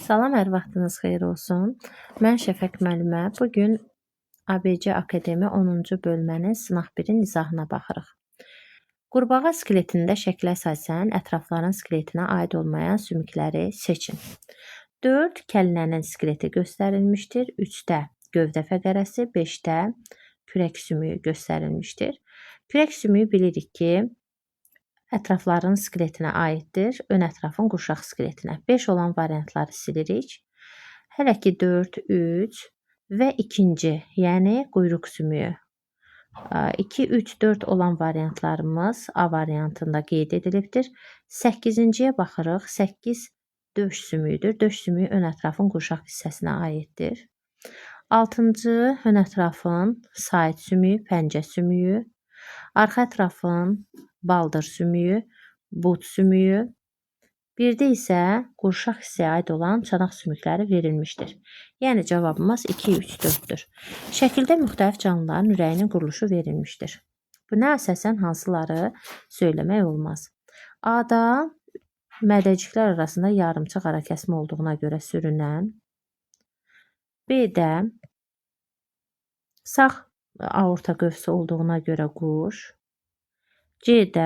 Salam, hər vaxtınız xeyir olsun. Mən Şəfəq müəllimə. Bugün ABC Akademi 10-cu bölmənin sınaq 1-in izahına baxırıq. Qurbağa skeletində şəklə əsasən ətrafların skeletinə aid olmayan sümükləri seçin. 4 kəllənin skeleti göstərilmişdir. 3-də gövdə fəqərəsi, 5-də kürək sümüyü göstərilmişdir. Kürək sümüyü bilirik ki, ətrafların skeletinə aiddir, ön ətrafın qurşaq skeletinə. 5 olan variantları silirik. Hələ ki 4, 3 və ikinci, yəni quyruq sümüyü. 2, 3, 4 olan variantlarımız A variantında qeyd edilibdir. 8-ciyə baxırıq. 8 döş sümüyüdür. Döş sümüyü ön ətrafın qurşaq hissəsinə aiddir. 6-cı ön ətrafın sait sümüyü, pəncə sümüyü. Arxa ətrafın baldır sümüyü, but sümüyü. Birdə isə qurşaq hissəyə aid olan çanaq sümükləri verilmişdir. Yəni cavabımız 2, 3, 4-dür. Şəkildə müxtəlif canlıların ürəyinin quruluşu verilmişdir. Buna əsasən hansıları söyləmək olmaz. A-da mədəciklər arasında yarımçıq arakəsmə olduğuna görə sürünən, B-də sağ aorta qövsü olduğuna görə quş, C-də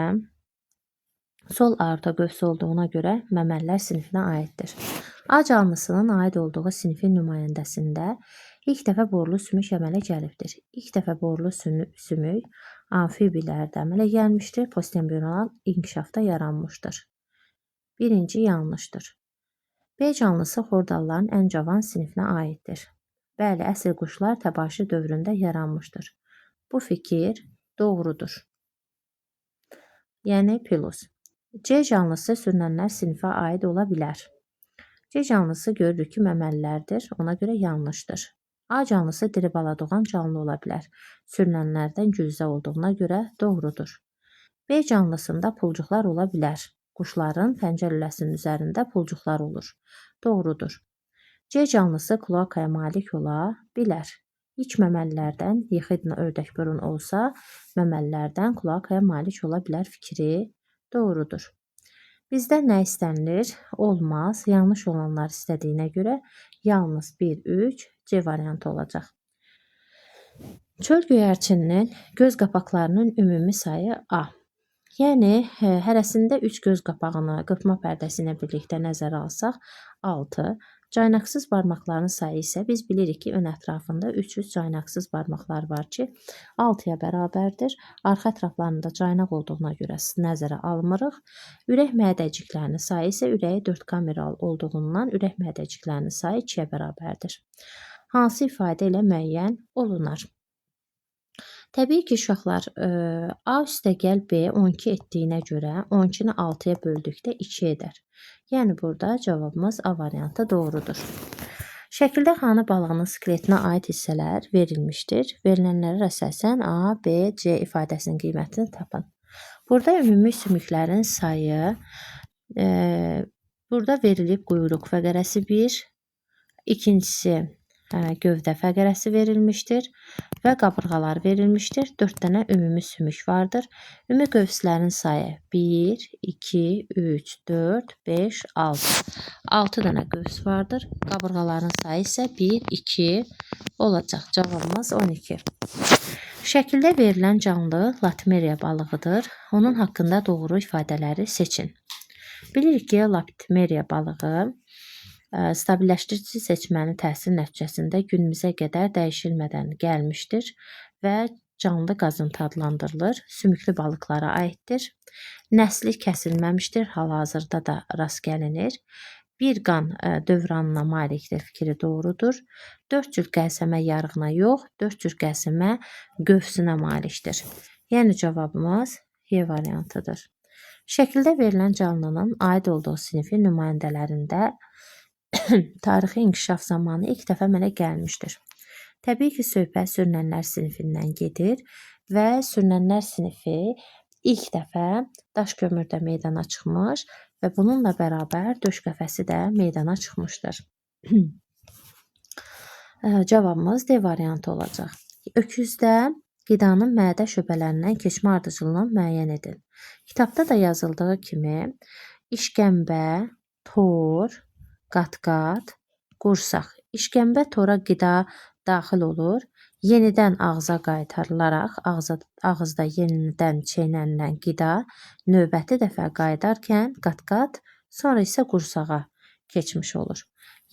sol aorta qövsü olduğuna görə məməlilər sinifinə aiddir. A canlısının aid olduğu sinifin nümayəndəsində ilk dəfə borlu sümük əmələ gəlibdir. İlk dəfə borlu sümük amfibilərdə əmələ gəlmişdir. Postembrional inkişafda yaranmışdır. Birinci yanlışdır. B canlısı xordalların ən cavan sinifinə aiddir. Bəli, əsl quşlar təbaşir dövründə yaranmışdır. Bu fikir doğrudur. Yəni Pilus. C canlısı sürünənlər sinifə aid ola bilər. C canlısı görürük ki, məməlilərdir, ona görə yanlışdır. A canlısı diri bala doğan canlı ola bilər. Sürünənlərdən gücdə olduğuna görə doğrudur. B canlısında pulcuqlar ola bilər. Quşların pəncə lüləsinin üzərində pulcuqlar olur. Doğrudur. C canlısı kloakaya malik ola bilər. İlk məməlilərdən yexidna ördək burun olsa, məməlilərdən kloakaya malik ola bilər fikri doğrudur. Bizdən nə istənilir? Olmaz. Yanlış olanlar istədiyinə görə yalnız 1, 3, C variantı olacaq. Çöl göyərçininin göz qapaqlarının ümumi sayı A. Yəni, hərəsində 3 göz qapağını qırpma pərdəsi ilə birlikdə nəzərə alsaq, 6. Caynaqsız barmaqların sayı isə biz bilirik ki, ön ətrafında 300 caynaqsız barmaqlar var ki, 6-ya bərabərdir. Arxa ətraflarında caynaq olduğuna görə nəzərə almırıq. Ürək mədəciklərinin sayı isə ürəyi 4 kameral olduğundan ürək mədəciklərinin sayı 2-yə bərabərdir. Hansı ifadə ilə müəyyən olunar? Təbii ki, uşaqlar, A üstəgəl B 12 etdiyinə görə 12-ni 6-ya böldükdə 2 edər. Yəni, burada cavabımız A variantı doğrudur. Şəkildə xanı balığının skeletinə aid hissələr verilmişdir. Verilənlərə əsasən A, B, C ifadəsinin qiymətini tapın. Burada ümumi sümüklərin sayı, burada verilib quyruq fəqərəsi 1, ikincisi gövdə fəqərəsi verilmişdir və qabırğalar verilmişdir. 4 dənə ümumi sümük vardır. Ümumi qövslərin sayı 1, 2, 3, 4, 5, 6. 6 dənə qövs vardır. Qabırğaların sayı isə 1, 2 olacaq. Cavabımız 12. Şəkildə verilən canlı latmeriya balığıdır. Onun haqqında doğru ifadələri seçin. Bilirik ki, latmeriya balığı stabilləşdirici seçmənin təsir nəticəsində günümüzə qədər dəyişilmədən gəlmişdir və canlı qazıntı adlandırılır. Sümüklü balıqlara aiddir. Nəsli kəsilməmişdir, hal-hazırda da rast gəlinir. Bir qan dövranına malikdir fikri doğrudur. 4 cür qəlsəmə yarığına yox, 4 cür qəlsəmə qövsünə malikdir. Yəni cavabımız Y variantıdır. Şəkildə verilən canlının aid olduğu sinifin nümayəndələrində tarixi inkişaf zamanı ilk dəfə əmələ gəlmişdir. Təbii ki, söhbət sürünənlər sinifindən gedir və sürünənlər sinifi ilk dəfə daş kömürdə meydana çıxmış və bununla bərabər döş qəfəsi də meydana çıxmışdır. Cavabımız D variantı olacaq. Öküzdə qidanın mədə şöbələrindən keçmə ardıcıllığını müəyyən edin. Kitabda da yazıldığı kimi işkəmbə, tor, qat-qat, qursaq. İşkəmbə tora qida daxil olur. Yenidən ağza qaytarılaraq ağızda yenidən çeynənilən qida növbəti dəfə qayıdarkən qat-qat, sonra isə qursağa keçmiş olur.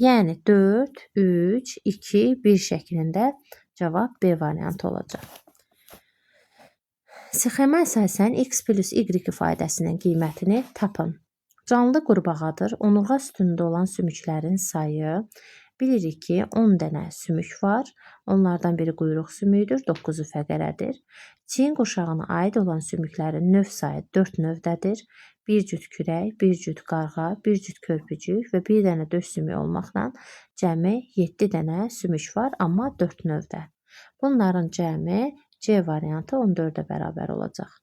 Yəni 4, 3, 2, 1 şəklində cavab B variantı olacaq. Sxemə əsasən x plus y ifadəsinin qiymətini tapın. Canlı qurbağadır. Onurğa sütununda olan sümüklərin sayı. Bilirik ki, 10 dənə sümük var. Onlardan biri quyruq sümüyüdür, 9-u fəqərədir. Çiyin qurşağına aid olan sümüklərin növ sayı 4 növdədir. Bir cüt kürək, bir cüt qarğa, bir cüt körpücük və bir dənə döş sümüyü olmaqla cəmi 7 dənə sümük var, amma 4 növdə. Bunların cəmi C variantı 14-ə bərabər olacaq.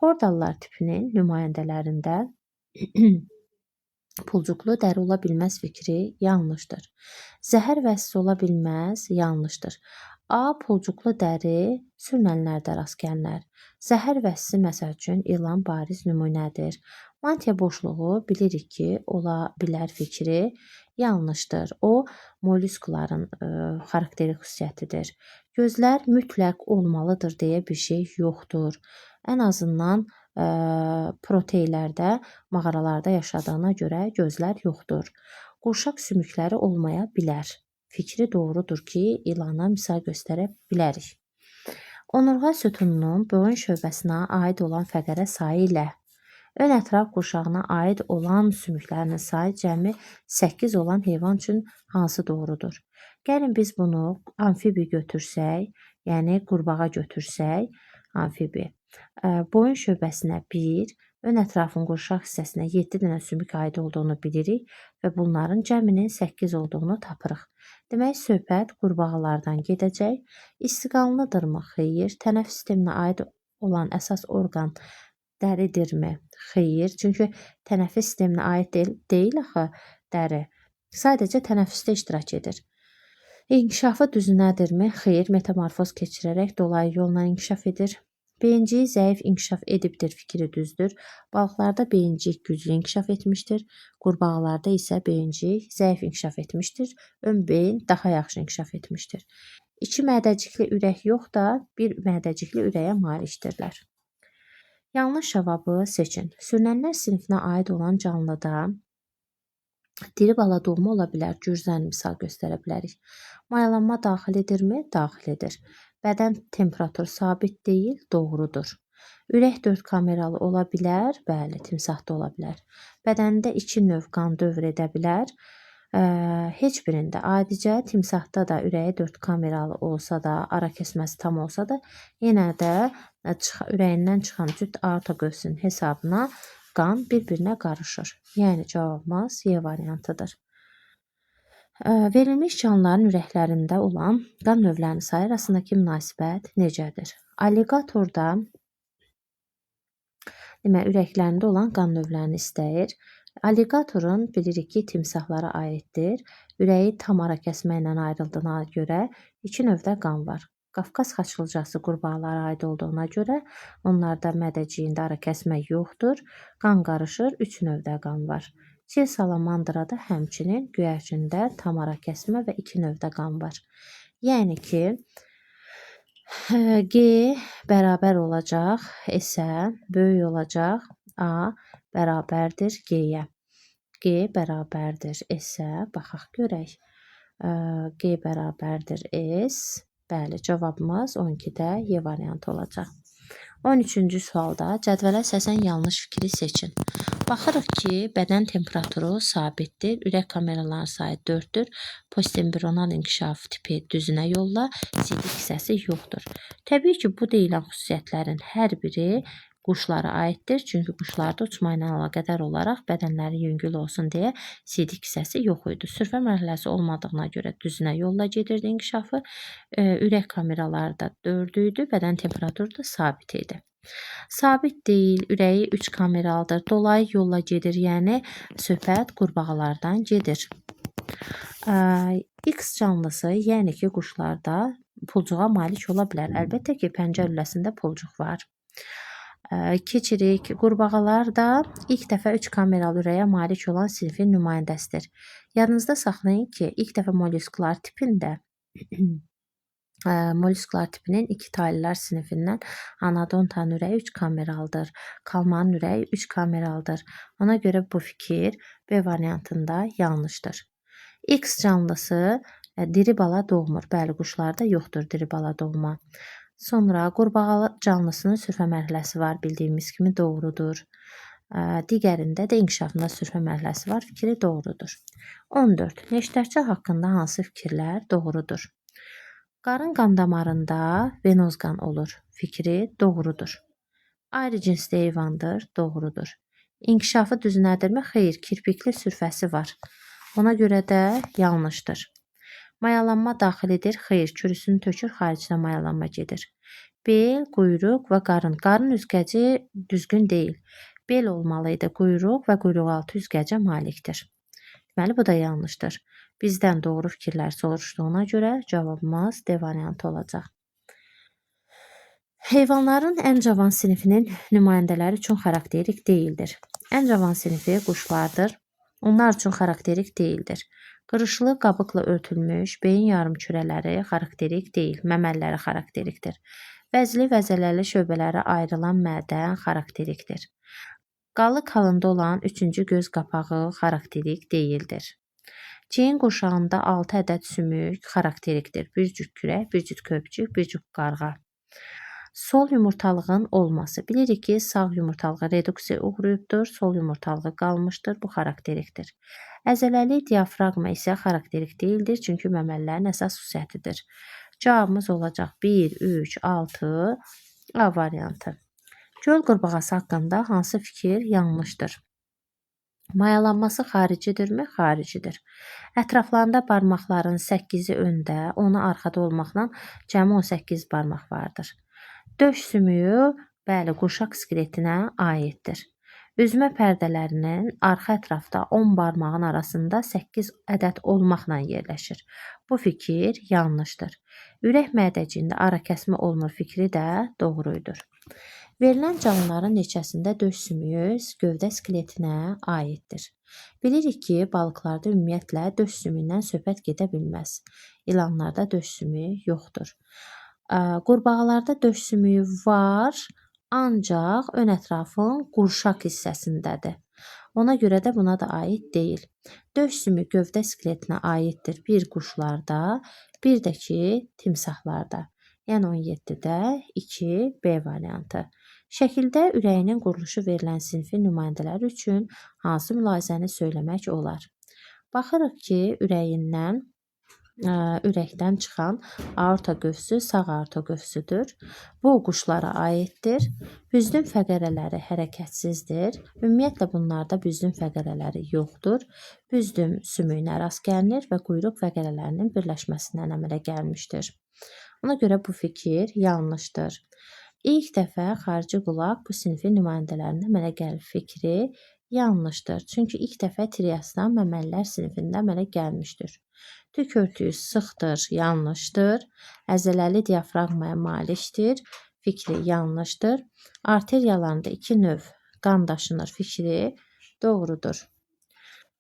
Xordallar tipinin nümayəndələrində pulcuqlu dəri ola bilməz fikri yanlışdır. Zəhər vəssi ola bilməz, yanlışdır. A. Pulcuqlu dəri sürünənlərdə rast gəlinər. Zəhər vəssi məsəl üçün ilan bariz nümunədir. Mantia boşluğu bilirik ki, ola bilər fikri yanlışdır. O, molluskların xarakterik xüsusiyyətidir. Gözlər mütləq olmalıdır deyə bir şey yoxdur. Ən azından proteylərdə, mağaralarda yaşadığına görə gözlər yoxdur. Qurşaq sümükləri olmaya bilər. Fikri doğrudur ki, ilana misal göstərə bilərik. Onurğa sütununun boyun şöbəsinə aid olan fəqərə sayı ilə ön ətraf qurşağına aid olan sümüklərinin sayı cəmi 8 olan heyvan üçün hansı doğrudur? Gəlin biz bunu amfibi götürsək, yəni qurbağa götürsək, amfibi. Boyun şöbəsinə 1, ön ətrafın qurşaq hissəsinə 7 dənə sümük aid olduğunu bilirik və bunların cəminin 8 olduğunu tapırıq. Demək, söhbət qurbağalardan gedəcək. İstiqanlıdırmı? Xeyr. Tənəffüs sisteminə aid olan əsas orqan dəridirmi? Xeyr. Çünki tənəffüs sisteminə aid deyil axı dəri. Sadəcə tənəffüsdə iştirak edir. İnkişafı düzünədirmi? Xeyr. Metamorfoz keçirərək dolayı yolla inkişaf edir. Beyincik zəif inkişaf edibdir fikri düzdür. Balıqlarda beyincik güclü inkişaf etmişdir. Qurbağalarda isə beyincik zəif inkişaf etmişdir. Ön beyin daha yaxşı inkişaf etmişdir. 2 mədəcikli ürək yox da, bir mədəcikli ürəyə malikdirlər. Yanlış cavabı seçin. Sürünənlər sinifinə aid olan canlıda diri bala doğma ola bilər. Gürzən misal göstərə bilərik. Mayalanma daxil edirmi? Daxil edir. Bədən temperaturu sabit deyil, doğrudur. Ürək 4 kameralı ola bilər, bəli, timsahda ola bilər. Bədənində 2 növ qan dövr edə bilər. Heç birində adicə timsahda da ürəyi 4 kameralı olsa da, ara kəsməsi tam olsa da, yenə də ürəyindən çıxan cüt aorta qövsünün hesabına qan bir-birinə qarışır. Yəni cavabımız Y variantıdır. Verilmiş canlıların ürəklərində olan qan növlərinin sayı arasındakı münasibət necədir? Alligatorda ürəklərində olan qan növlərini istəyir. Alligatorun bilirik ki, timsahlara aiddir. Ürəyi tam ara kəsmə ilə ayrıldığına görə 2 növdə qan var. Qafqaz xaçılcası qurbağalara aid olduğuna görə onlarda mədəciyində ara kəsmə yoxdur. Qan qarışır, 3 növdə qan var. Çil salamandrada həmçinin göyərçində tam ara kəsmə və 2 növdə qan var. Yəni ki, G bərabər olacaq S-ə, böyük olacaq A bərabərdir G-yə. G bərabərdir S-ə, baxaq görək. G bərabərdir S. Bəli, cavabımız 12-də Y variantı olacaq. 13-cü sualda cədvələ əsasən yanlış fikri seçin. Baxırıq ki, bədən temperaturu sabitdir, ürək kameralarının sayı 4-dür, postembrional inkişaf tipi düzünə yolla, sidik hissəsi yoxdur. Təbii ki, bu deyilən xüsusiyyətlərin hər biri quşlara aiddir, çünki quşlarda uçma ilə əlaqədar olaraq bədənləri yüngül olsun deyə sidik hissəsi yox idi. Sürfə mərhələsi olmadığına görə düzünə yolla gedirdi inkişafı, ürək kameraları da 4 idi, bədən temperaturu da sabit idi. Sabit deyil, ürəyi 3 kameralıdır, dolayı yolla gedir, yəni söhbət qurbağalardan gedir. X canlısı, yəni ki, quşlarda pulcuğa malik ola bilər. Əlbəttə ki, pəncə lüləsində pulcuq var. Keçirik. Qurbağalar da ilk dəfə 3 kameralı ürəyə malik olan sinfin nümayəndəsidir. Yadınızda saxlayın ki, ilk dəfə mollusklar tipində mollusklar tipinin iki taylılar sinifindən anodontanın ürəyi 3 kameraldır. Kalmanın ürəyi 3 kameraldır. Ona görə bu fikir B variantında yanlışdır. X canlısı diri bala doğmur. Bəli, quşlarda yoxdur diri bala doğma. Sonra qurbağa canlısının sürfə mərhələsi var, bildiyimiz kimi doğrudur. Digərində də inkişafında sürfə mərhələsi var, fikri doğrudur. 14. Neştərçi haqqında hansı fikirlər doğrudur? Qarın qan damarında venoz qan olur. Fikri doğrudur. Ayrı cinsli heyvandır. Doğrudur. İnkişafı düzəndirmə? Xeyr, kirpikli sürfəsi var. Ona görə də yanlışdır. Mayalanma daxilidir. Xeyr, çürüsünü tökür, xaricdə mayalanma gedir. Bel, quyruq və qarın. Qarın üzgəci düzgün deyil. Bel olmalıydı. Quyruq və quyruqaltı üzgəcə malikdir. Deməli, bu da yanlışdır. Bizdən doğru fikirlər soruşduğuna görə cavabımız D variantı olacaq. Heyvanların ən cavan sinifinin nümayəndələri üçün xarakterik deyildir. Ən cavan sinifi quşlardır. Onlar üçün xarakterik deyildir. Qırışlı qabıqla örtülmüş beyin yarımkürələri xarakterik deyil, məməliləri xarakterikdir. Vəzli və zələli şöbələrə ayrılan mədən xarakterikdir. Qalı kalında olan üçüncü göz qapağı xarakterik deyildir. Çiyin qurşağında 6 ədəd sümük xarakterikdir. Bir cüt kürək, bir cüt köpçük, bir cüt qarğa. Sol yumurtalığın olması. Bilirik ki, sağ yumurtalığı reduksiya uğrayıbdır, sol yumurtalığı qalmışdır. Bu xarakterikdir. Əzələli diafraqma isə xarakterik deyildir, çünki məməlilərin əsas xüsusiyyətidir. Cavabımız olacaq 1, 3, 6 A variantı. Göl qurbağası haqqında hansı fikir yanlışdır? Mayalanması xaricidirmi? Xaricidir. Ətraflarında barmaqların 8-i öndə, onu arxada olmaqla cəmi 18 barmaq vardır. Döş sümüyü, bəli, qurşaq skeletinə aiddir. Üzmə pərdələrinin arxa ətrafda 10 barmağın arasında 8 ədəd olmaqla yerləşir. Bu fikir yanlışdır. Ürək mədəcində ara kəsmə olmur fikri də doğruydur. Verilən canlıların neçəsində döş sümüyü gövdə skeletinə aiddir. Bilirik ki, balıqlarda ümumiyyətlə döş sümüyündən söhbət gedə bilməz. İlanlarda döş sümüyü yoxdur. Qurbağalarda döş sümüyü var, ancaq ön ətrafın qurşaq hissəsindədir. Ona görə də buna da aid deyil. Döş sümüyü gövdə skeletinə aiddir bir quşlarda, bir də ki, timsahlarda. Yəni 17-də 2 B variantı. Şəkildə ürəyinin quruluşu verilən sinfin nümayəndələri üçün hansı mülahizəni söyləmək olar? Baxırıq ki, ürəkdən çıxan aorta qövsü sağ aorta qövsüdür. Bu quşlara aiddir. Büzdün fəqərələri hərəkətsizdir. Ümumiyyətlə bunlarda büzdün fəqərələri yoxdur. Büzdün sümüyünə rast gəlinir və quyruq fəqərələrinin birləşməsindən əmələ gəlmişdir. Ona görə bu fikir yanlışdır. İlk dəfə xarici qulaq bu sinfin nümayəndələrində əmələ gəlir fikri yanlışdır. Çünki ilk dəfə triasdan məməlilər sinifində əmələ gəlmişdir. Tük örtüyü sıxdır, yanlışdır. Əzələli diafraqmaya malikdir, fikri yanlışdır. Arteriyalarında 2 növ qan daşınır, fikri doğrudur.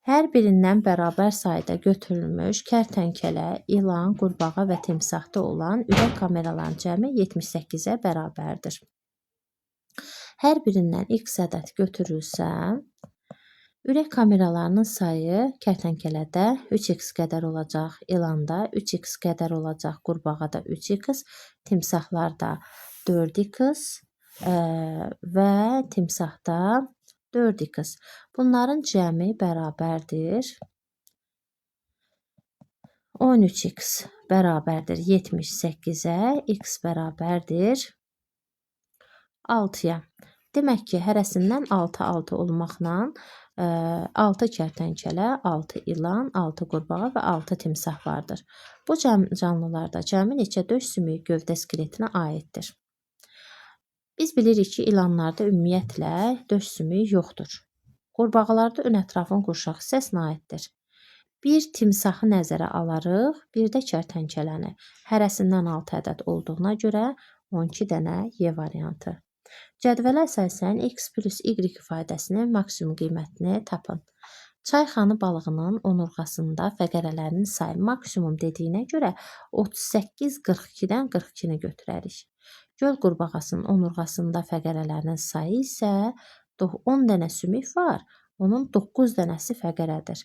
Hər birindən bərabər sayda götürülmüş kərtənkələ, ilan, qurbağa və timsahda olan ürək kameralarının cəmi 78-ə bərabərdir. Hər birindən x ədəd götürülsə, ürək kameralarının sayı kərtənkələdə 3x qədər olacaq, ilanda 3x qədər olacaq, qurbağada 3x, timsahlarda 4x və timsahda 4x. Bunların cəmi bərabərdir 13x bərabərdir 78-ə, x bərabərdir 6-ya. Demək ki, hərəsindən 6-6 olmaqla 6 kərtənkələ, 6 ilan, 6 qurbağa və 6 timsah vardır. Bu canlılarda cəmi neçə döş sümüyü gövdə skeletinə aiddir? Biz bilirik ki, ilanlarda ümumiyyətlə döş sümüyü yoxdur. Qurbağalarda ön ətrafın qurşaq hissəsinə aiddir. Bir timsahı nəzərə alarıq, bir də kərtənkələni. Hərəsindən 6 ədəd olduğuna görə 12 dənə Y variantı. Cədvələ əsasən x plus y ifadəsinin maksimum qiymətini tapın. Çayxanı balığının onurğasında fəqərələrinin sayı maksimum dediyinə görə 38-42-dən 42-ni götürərik. Göl qurbağasının onurğasında fəqərələrinin sayı isə 10 dənə sümük var, onun 9 dənəsi fəqərədir.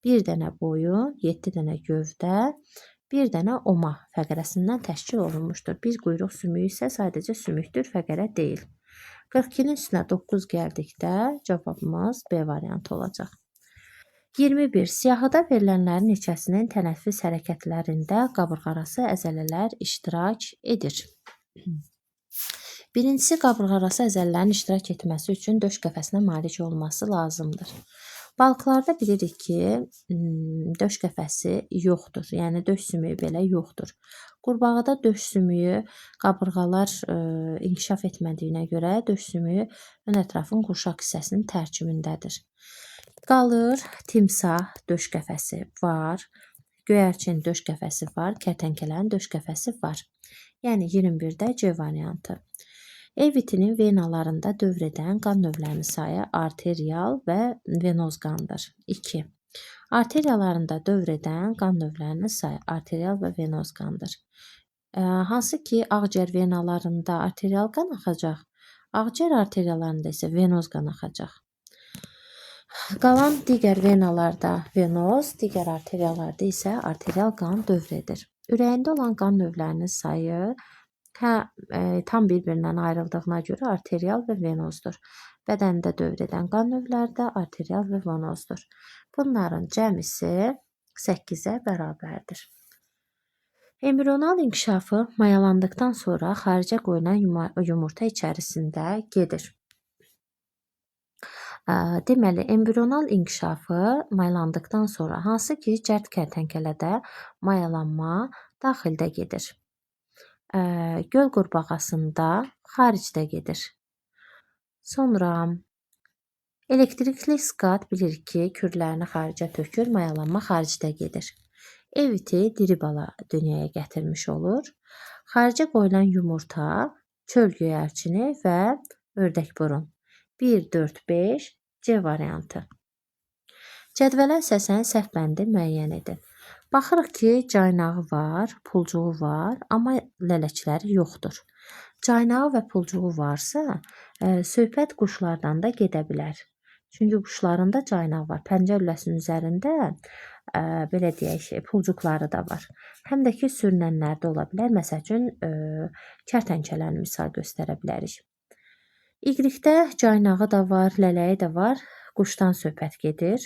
1 dənə boyun, 7 dənə gövdə, 1 dənə oma fəqərəsindən təşkil olunmuşdur. Bir quyruq sümüyü isə sadəcə sümükdür, fəqərə deyil. 42-nin üstünə 9 gəldikdə cavabımız B variantı olacaq. 21. Siyahıda verilənlərin neçəsinin tənəffüs hərəkətlərində qabırğaarası əzələlər iştirak edir? Birincisi, qabırğaarası əzələlərin iştirak etməsi üçün döş qəfəsinə malik olması lazımdır. Balıqlarda bilirik ki, döş qəfəsi yoxdur, yəni döş sümüyü belə yoxdur. Qurbağada döş sümüyü qabırğalar inkişaf etmədiyinə görə döş sümüyü ön ətrafın qurşaq hissəsinin tərkibindədir. Qalır timsah döş qəfəsi var, göyərçin döş qəfəsi var, kərtənkələnin döş qəfəsi var. Yəni 21-də C variantı. E vitamini venalarında dövr edən qan növlərinin sayı arterial və venoz qandır. 2. Arteriyalarında dövr edən qan növlərinin sayı arterial və venoz qandır. Hansı ki, ağciyər venalarında arterial qan axacaq, ağciyər arteriyalarında isə venoz qan axacaq. Qalan digər venalarda venoz, digər arteriyalarda isə arterial qan dövr edir. Ürəyində olan qan növlərinin sayı tam bir-birindən ayrıldığına görə arterial və venozdur. Bədəndə dövr edən qan növləri də arterial və venozdur. Bunların cəmisi 8-ə bərabərdir. Embrional inkişafı mayalandıqdan sonra xaricə qoyulan yumurta içərisində gedir. Deməli, embrional inkişafı mayalandıqdan sonra hansı ki, cərt kərtənkələdə mayalanma daxildə gedir. Göl qurbağasında xaricdə gedir. Sonra elektrikli skat bilirik ki, kürlərini xaricə tökür, mayalanma xaricdə gedir. Eviti diri bala dünyaya gətirmiş olur. Xaricə qoyulan yumurta, çöl göyərçini və ördək burun. 1, 4, 5 C variantı. Cədvələ əsasən səhv bəndi müəyyən edin. Baxırıq ki, caynağı var, pulcuğu var, amma lələkləri yoxdur. Caynağı və pulcuğu varsa, söhbət quşlardan da gedə bilər. Çünki quşların da caynağı var. Pəncə lüləsinin üzərində belə deyək, pulcuqları da var. Həm də ki, sürünənlərdə ola bilər. Məsəl üçün, kərtənkələni misal göstərə bilərik. Y-də caynağı da var, lələyi də var. Quşdan söhbət gedir.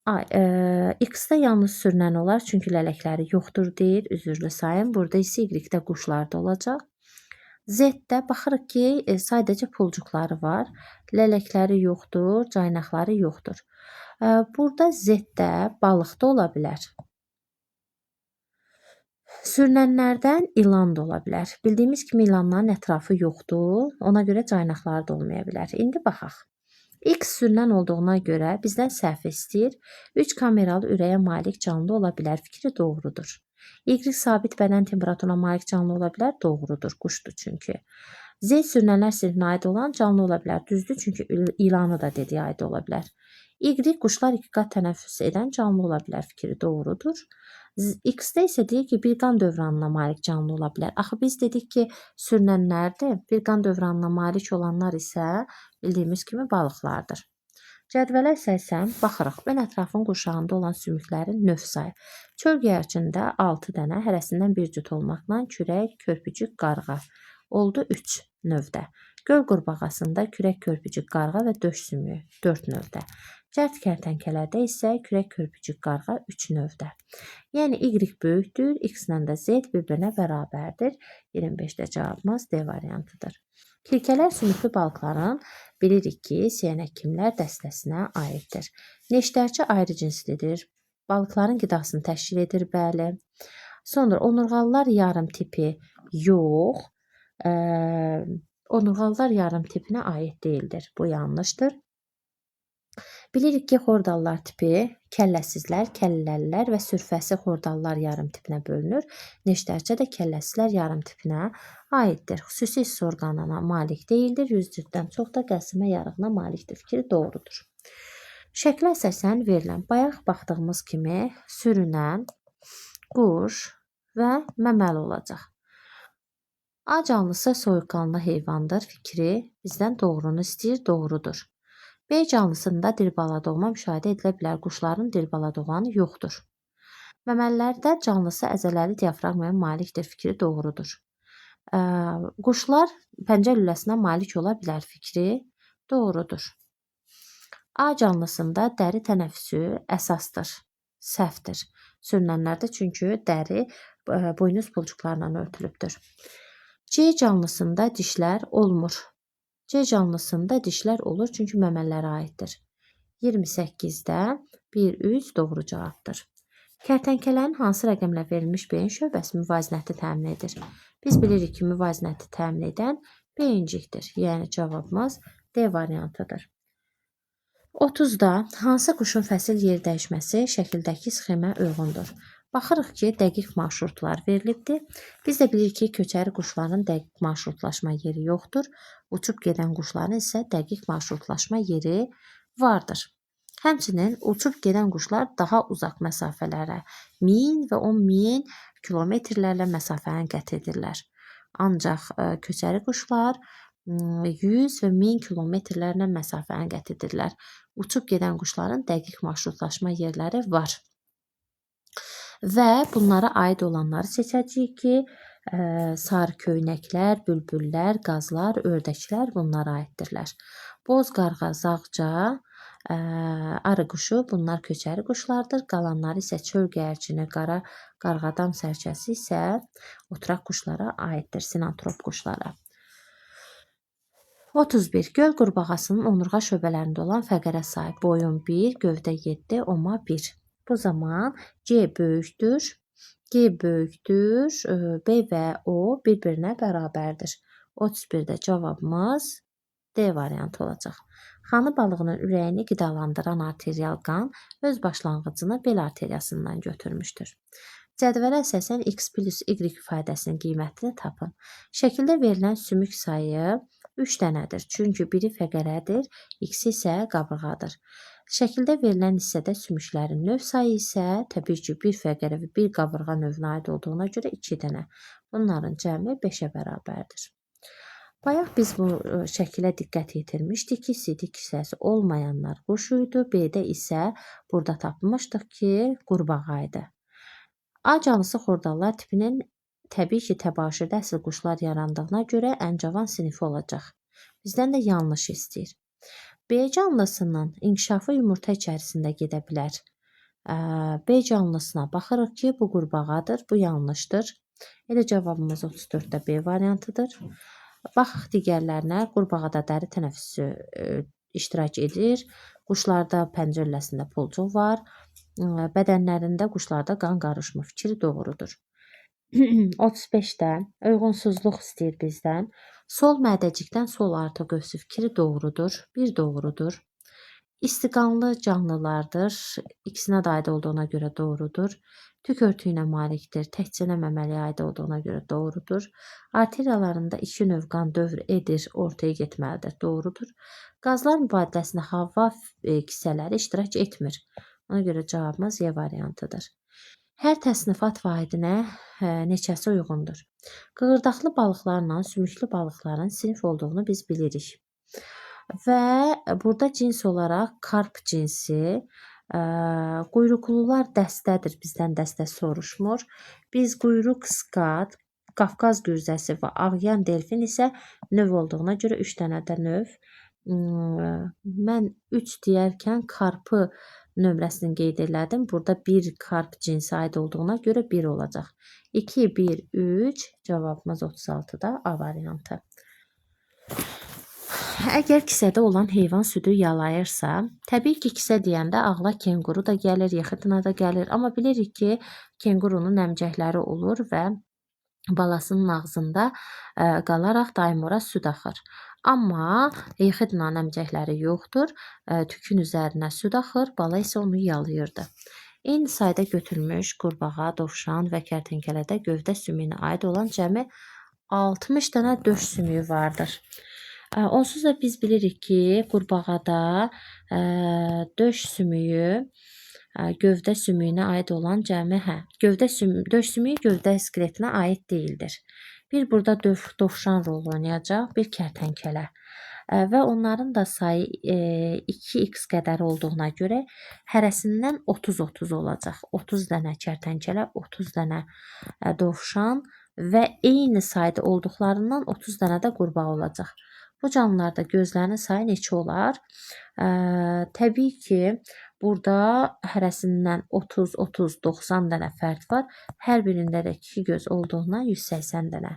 X-də yalnız sürünən olar, çünki lələkləri yoxdur deyir, üzürlü sayın. Burada isə Y-də quşlarda olacaq. Z-də baxırıq ki, sadəcə pulcuqları var, lələkləri yoxdur, caynaqları yoxdur. Burada Z-də balıqda ola bilər. Sürünənlərdən ilan da ola bilər. Bildiyimiz kimi ilanların ətrafı yoxdur, ona görə caynaqları da olmaya bilər. İndi baxaq. X sürünən olduğuna görə bizdən səhv istəyir. 3 kameralı ürəyə malik canlı ola bilər. Fikri doğrudur. Y sabit bədən temperaturuna malik canlı ola bilər. Doğrudur. Quşdur çünki. Z sürünənlər sinfinə aid olan canlı ola bilər. Düzdür, çünki ilanı da dediyi aid ola bilər. Y quşlar 2 qat tənəffüs edən canlı ola bilər. Fikri doğrudur. X-də isə deyir ki, bir qan dövranına malik canlı ola bilər. Axı biz dedik ki, sürünənlərdir. Bir qan dövranına malik olanlar isə bildiyimiz kimi balıqlardır. Cədvələ əsasən baxırıq. Ön ətrafın qurşağında olan sümüklərin növ sayı. Çöl göyərçində 6 dənə, hərəsindən bir cüt olmaqla kürək, körpücük, qarğa. Oldu 3 növdə. Göl qurbağasında kürək, körpücük, qarğa və döş sümüyü 4 növdə. Cərt kərtənkələdə isə kürək, körpücük, qarğa 3 növdə. Yəni Y böyükdür, X-lə də Z bir-birinə bərabərdir. 25-də cavabımız D variantıdır. Kirkələr sümüklü balıqların bilirik ki, siyanəkimlər dəstəsinə aiddir. Neştərçi ayrı cinslidir. Balıqların qidasını təşkil edir, bəli. Sonra onurğalılar yarım tipi yox. Onurğalılar yarım tipinə aid deyildir. Bu yanlışdır. Bilirik ki, xordallar tipi kəlləsizlər, kəlləlilər və sürfəsi xordallar yarım tipinə bölünür. Neştərçə də kəlləsizlər yarım tipinə aiddir. Xüsusi hiss orqanına malik deyildir. 100%-dən çox da qəlsəmə yarığına malikdir. Fikri doğrudur. Şəklə əsasən verilən bayaq baxdığımız kimi sürünən, quş və məməli olacaq. A canlısı soyuqqanlı heyvandır fikri bizdən doğrunu istəyir, doğrudur. B canlısında dirbaladığma müşahidə edilə bilər. Quşların dirbaladığanı yoxdur. Məməlilərdə canlısı əzələli diafraqmaya malikdir fikri doğrudur. Quşlar pəncə lüləsinə malik ola bilər fikri doğrudur. A canlısında dəri tənəffüsü əsasdır, səhvdir. Sürünənlərdə çünki dəri buynuz pulcuqlarla örtülübdür. C canlısında dişlər olmur. C canlısında dişlər olur çünki məməlilərə aiddir. 28-də 1-3 doğru cavabdır. Kərtənkələnin hansı rəqəmlə verilmiş beyin şöbəsi müvazinəti təmin edir? Biz bilirik ki, müvazinəti təmin edən beyincikdir. Yəni cavabımız D variantıdır. 30-da hansı quşun fəsil yer dəyişməsi şəkildəki sxemə uyğundur? Baxırıq ki, dəqiq marşrutlar verilibdir. Biz də bilirik ki, köçəri quşların dəqiq marşrutlaşma yeri yoxdur. Uçub gedən quşların isə dəqiq marşrutlaşma yeri vardır. Həmçinin uçub gedən quşlar daha uzaq məsafələrə 1000 və 10.000 kilometrlərlə məsafəni qət edirlər. Ancaq köçəri quşlar 100 və 1000 kilometrlərlə məsafəni qət edirlər. Uçub gedən quşların dəqiq marşrutlaşma yerləri var. Və bunlara aid olanları seçəcəyik ki, sarı köynəklər, bülbüllər, qazlar, ördəklər bunlara aiddirlər. Boz qarğa, zağca, arı quşu bunlar köçəri quşlardır. Qalanları isə çöl gərçini, qara qarğadam sərçəsi isə oturaq quşlara aiddir, sinantrop quşlara. 31. Göl qurbağasının onurğa şöbələrində olan fəqərə sahib. Boyun 1, gövdə 7, oma 1. Bu zaman C böyükdür, G böyükdür, B və O bir-birinə bərabərdir. 31-də cavabımız D variantı olacaq. Xanı balığının ürəyini qidalandıran arterial qan öz başlanğıcını bel arteriyasından götürmüşdür. Cədvələ əsasən x plus y ifadəsinin qiymətini tapın. Şəkildə verilən sümük sayı 3 dənədir. Çünki biri fəqərədir, x isə qabırğadır. Şəkildə verilən hissədə sümüklərin növ sayı isə təbii ki, bir fəqərə və bir qabırğa növünə aid olduğuna görə 2 dənə. Bunların cəmi 5-ə bərabərdir. Bayaq biz bu şəkilə diqqət yetirmişdik ki, sidik hissəsi olmayanlar quş idi. B-də isə burada tapmışdıq ki, qurbağa idi. A canlısı xordallar tipinin təbii ki, təbaşirdə əsl quşlar yarandığına görə ən cavan sinifi olacaq. Bizdən də yanlış istəyir. B canlısının inkişafı yumurta içərisində gedə bilər. B canlısına baxırıq ki, bu qurbağadır, bu yanlışdır. Elə cavabımız 34-də B variantıdır. Baxıq digərlərinə, qurbağada dəri tənəffüsü iştirak edir. Quşlarda pəncə lüləsində pulcuq var. Bədənlərində quşlarda qan qarışma fikri doğrudur. 35-də uyğunsuzluq istəyir bizdən. Sol mədəcikdən sol artı qövsü fikri doğrudur. Bir doğrudur. İstiqanlı canlılardır. İkisinə də aid olduğuna görə doğrudur. Tük örtüyünə malikdir. Təkcə məməliyə aid olduğuna görə doğrudur. Arteriyalarında 2 növ qan dövr edir, ortaya getməlidir. Doğrudur. Qazlar mübadiləsində hava kisələri iştirak etmir. Ona görə cavabımız Y variantıdır. Hər təsnifat vahidinə neçəsi uyğundur? Qığırdaqlı balıqlarla sümüklü balıqların sinif olduğunu biz bilirik. Və burada cins olaraq karp cinsi, quyruqlular dəstədir, bizdən dəstə soruşmur. Biz quyruq skat, Qafqaz gürzəsi və ağyan delfin isə növ olduğuna görə 3 dənə də növ. Mən 3 deyərkən karpı nömrəsini qeyd elədim. Burada bir karp cinsi aid olduğuna görə 1 olacaq. 2, 1, 3 cavabımız 36-da A variantı. Əgər kisədə olan heyvan südü yalayırsa, təbii ki, kisə deyəndə ağla kenguru da gəlir, yexidna da gəlir. Amma bilirik ki, kengurunun əmcəkləri olur və balasının ağzında qalaraq daim ora süd axır. Amma yexidnanın əmcəkləri yoxdur. Tükün üzərinə süd axır, bala isə onu yalayırdı. Eyni sayda götürülmüş qurbağa, dovşan və kərtənkələdə gövdə sümüyünə aid olan cəmi 60 dənə döş sümüyü vardır. Onsuz da biz bilirik ki, qurbağada döş sümüyü gövdə sümüyünə aid olan cəmi, döş sümüyü gövdə skeletinə aid deyildir. Bir burada dovşan rolu oynayacaq, bir kərtənkələ. Və onların da sayı 2x qədər olduğuna görə hərəsindən 30-30 olacaq. 30 dənə kərtənkələ, 30 dənə dovşan və eyni sayda olduqlarından 30 dənə də qurbağa olacaq. Bu canlılarda gözlərinin sayı neçə olar? Təbii ki, burada hərəsindən 30, 30, 90 dənə fərd var. Hər birində də 2 göz olduğundan 180 dənə.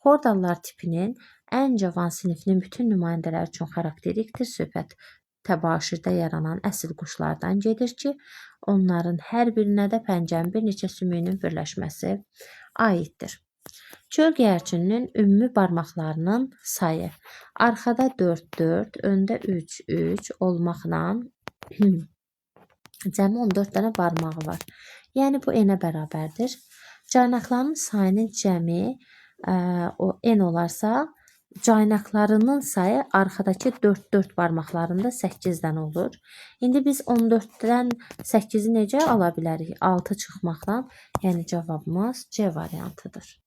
Xordallar tipinin ən cavan sinifinin bütün nümayəndələri üçün xarakterikdir. Söhbət təbaşirdə yaranan əsl quşlardan gedir ki, onların hər birinə də pəncənin bir neçə sümüyünün birləşməsi aiddir. Çöl göyərçininin ümumi barmaqlarının sayı arxada 4-4, öndə 3-3 olmaqla cəmi 14 dənə barmağı var. Yəni bu n-ə bərabərdir. Caynaqlarının sayının cəmi o n olarsa, caynaqlarının sayı arxadakı 4-4 barmaqlarında 8 dənə olur. İndi biz 14-dən 8-i necə ala bilərik? 6 çıxmaqla. Yəni cavabımız C variantıdır.